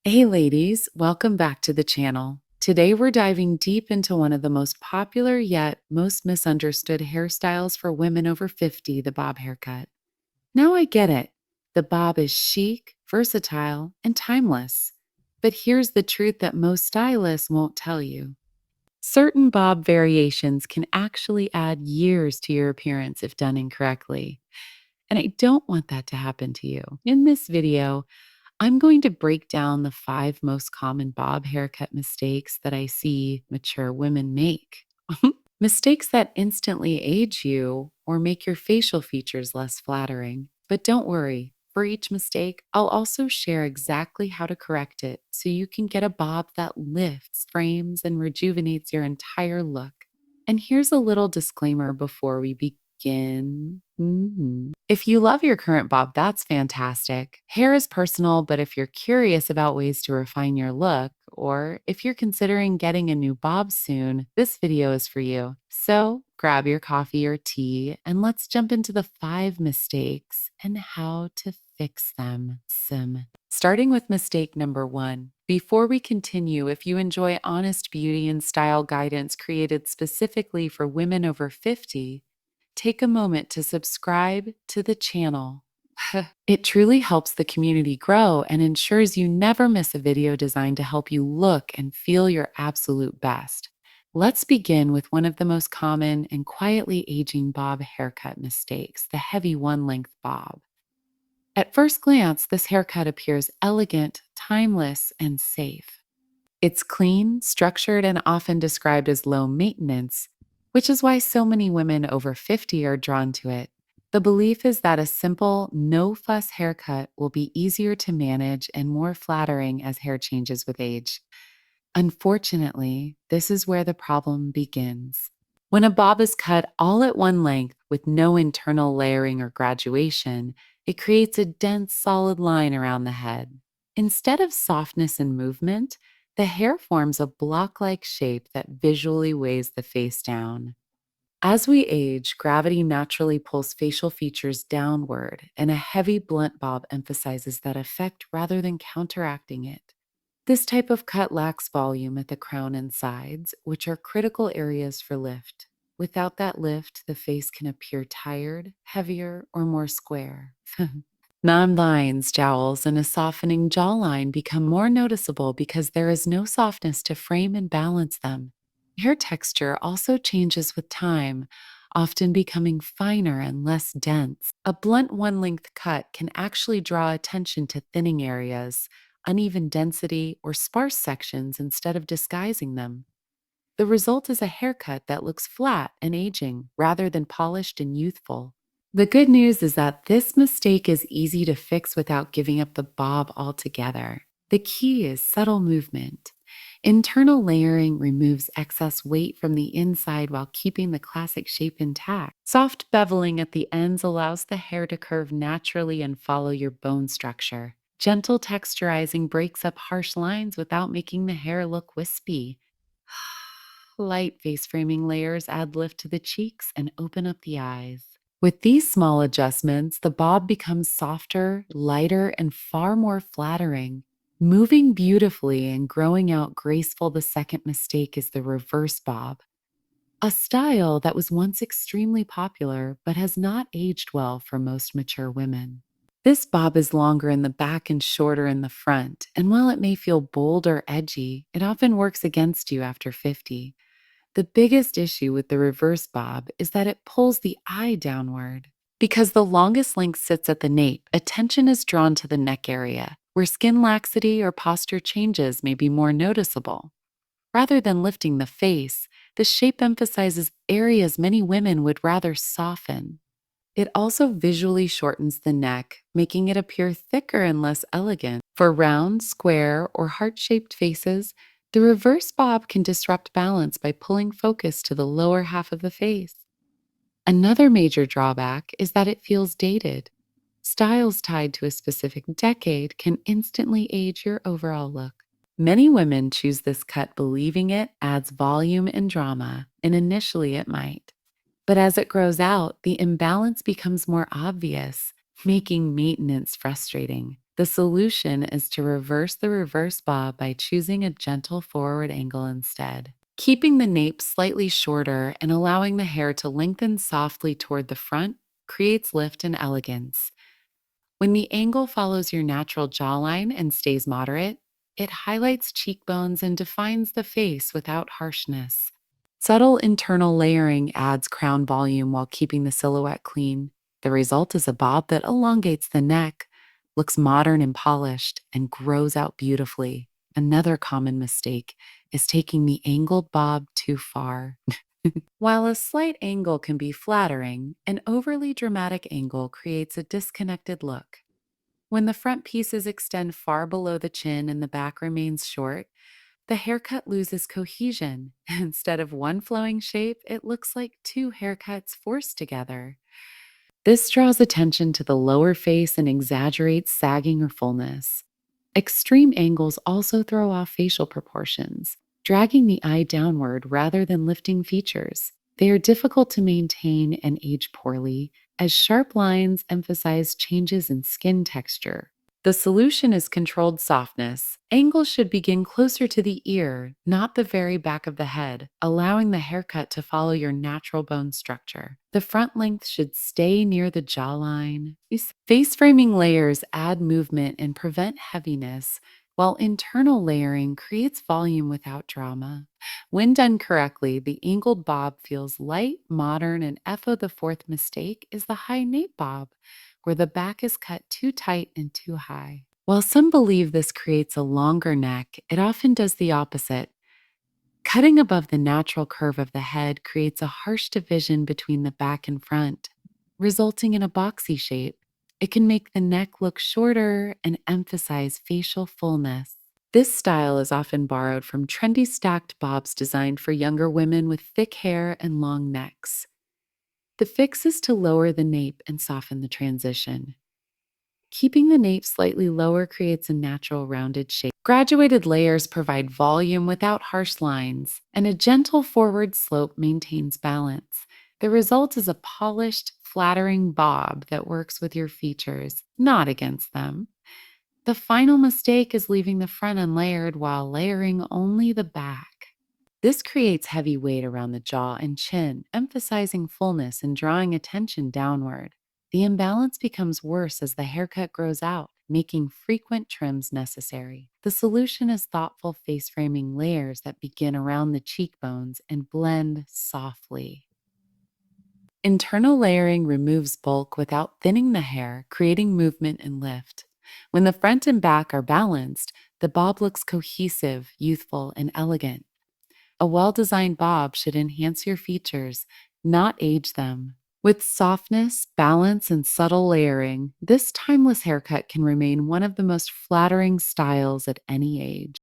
Hey ladies, welcome back to the channel. Today we're diving deep into one of the most popular yet most misunderstood hairstyles for women over 50, the bob haircut. Now I get it. The bob is chic, versatile, and timeless. But here's the truth that most stylists won't tell you. Certain bob variations can actually add years to your appearance if done incorrectly. And I don't want that to happen to you. In this video, I'm going to break down the 5 most common bob haircut mistakes that I see mature women make. Mistakes that instantly age you or make your facial features less flattering. But don't worry, for each mistake, I'll also share exactly how to correct it so you can get a bob that lifts, frames, and rejuvenates your entire look. And here's a little disclaimer before we begin. If you love your current bob, that's fantastic. Hair is personal, but if you're curious about ways to refine your look, or if you're considering getting a new bob soon, this video is for you. So grab your coffee or tea and let's jump into the 5 mistakes and how to fix them. Starting with mistake number 1. Before we continue, if you enjoy honest beauty and style guidance created specifically for women over 50, take a moment to subscribe to the channel. It truly helps the community grow and ensures you never miss a video designed to help you look and feel your absolute best. Let's begin with one of the most common and quietly aging bob haircut mistakes, the heavy one-length bob. At first glance, this haircut appears elegant, timeless, and safe. It's clean, structured, and often described as low maintenance, which is why so many women over 50 are drawn to it. The belief is that a simple, no fuss haircut will be easier to manage and more flattering as hair changes with age. Unfortunately, this is where the problem begins. When a bob is cut all at one length with no internal layering or graduation, it creates a dense, solid line around the head. Instead of softness and movement, the hair forms a block-like shape that visually weighs the face down. As we age, gravity naturally pulls facial features downward, and a heavy, blunt bob emphasizes that effect rather than counteracting it. This type of cut lacks volume at the crown and sides, which are critical areas for lift. Without that lift, the face can appear tired, heavier, or more square. Non-lines, jowls, and a softening jawline become more noticeable because there is no softness to frame and balance them. Hair texture also changes with time, often becoming finer and less dense. A blunt one-length cut can actually draw attention to thinning areas, uneven density, or sparse sections instead of disguising them. The result is a haircut that looks flat and aging rather than polished and youthful. The good news is that this mistake is easy to fix without giving up the bob altogether. The key is subtle movement. Internal layering removes excess weight from the inside while keeping the classic shape intact. Soft beveling at the ends allows the hair to curve naturally and follow your bone structure. Gentle texturizing breaks up harsh lines without making the hair look wispy. Light face framing layers add lift to the cheeks and open up the eyes. With these small adjustments, the bob becomes softer, lighter, and far more flattering. Moving beautifully and growing out graceful, the second mistake is the reverse bob, a style that was once extremely popular but has not aged well for most mature women. This bob is longer in the back and shorter in the front, and while it may feel bold or edgy, it often works against you after 50. The biggest issue with the reverse bob is that it pulls the eye downward. Because the longest length sits at the nape, attention is drawn to the neck area, where skin laxity or posture changes may be more noticeable. Rather than lifting the face, the shape emphasizes areas many women would rather soften. It also visually shortens the neck, making it appear thicker and less elegant. For round, square, or heart-shaped faces, the reverse bob can disrupt balance by pulling focus to the lower half of the face. Another major drawback is that it feels dated. Styles tied to a specific decade can instantly age your overall look. Many women choose this cut believing it adds volume and drama, and initially it might. But as it grows out, the imbalance becomes more obvious, making maintenance frustrating. The solution is to reverse the reverse bob by choosing a gentle forward angle instead. Keeping the nape slightly shorter and allowing the hair to lengthen softly toward the front creates lift and elegance. When the angle follows your natural jawline and stays moderate, it highlights cheekbones and defines the face without harshness. Subtle internal layering adds crown volume while keeping the silhouette clean. The result is a bob that elongates the neck, looks modern and polished, and grows out beautifully. Another common mistake is taking the angled bob too far. While a slight angle can be flattering, an overly dramatic angle creates a disconnected look. When the front pieces extend far below the chin and the back remains short, the haircut loses cohesion. Instead of one flowing shape, it looks like two haircuts forced together. This draws attention to the lower face and exaggerates sagging or fullness. Extreme angles also throw off facial proportions, dragging the eye downward rather than lifting features. They are difficult to maintain and age poorly, as sharp lines emphasize changes in skin texture. The solution is controlled softness. Angles should begin closer to the ear, not the very back of the head, allowing the haircut to follow your natural bone structure. The front length should stay near the jawline. Face framing layers add movement and prevent heaviness, while internal layering creates volume without drama. When done correctly, the angled bob feels light, modern, and the fourth mistake is the high nape bob, where the back is cut too tight and too high. While some believe this creates a longer neck, it often does the opposite. Cutting above the natural curve of the head creates a harsh division between the back and front, resulting in a boxy shape. It can make the neck look shorter and emphasize facial fullness. This style is often borrowed from trendy stacked bobs designed for younger women with thick hair and long necks. The fix is to lower the nape and soften the transition. Keeping the nape slightly lower creates a natural rounded shape. Graduated layers provide volume without harsh lines, and a gentle forward slope maintains balance. The result is a polished, flattering bob that works with your features, not against them. The final mistake is leaving the front unlayered while layering only the back. This creates heavy weight around the jaw and chin, emphasizing fullness and drawing attention downward. The imbalance becomes worse as the haircut grows out, making frequent trims necessary. The solution is thoughtful face framing layers that begin around the cheekbones and blend softly. Internal layering removes bulk without thinning the hair, creating movement and lift. When the front and back are balanced, the bob looks cohesive, youthful, and elegant. A well-designed bob should enhance your features, not age them. With softness, balance, and subtle layering, this timeless haircut can remain one of the most flattering styles at any age.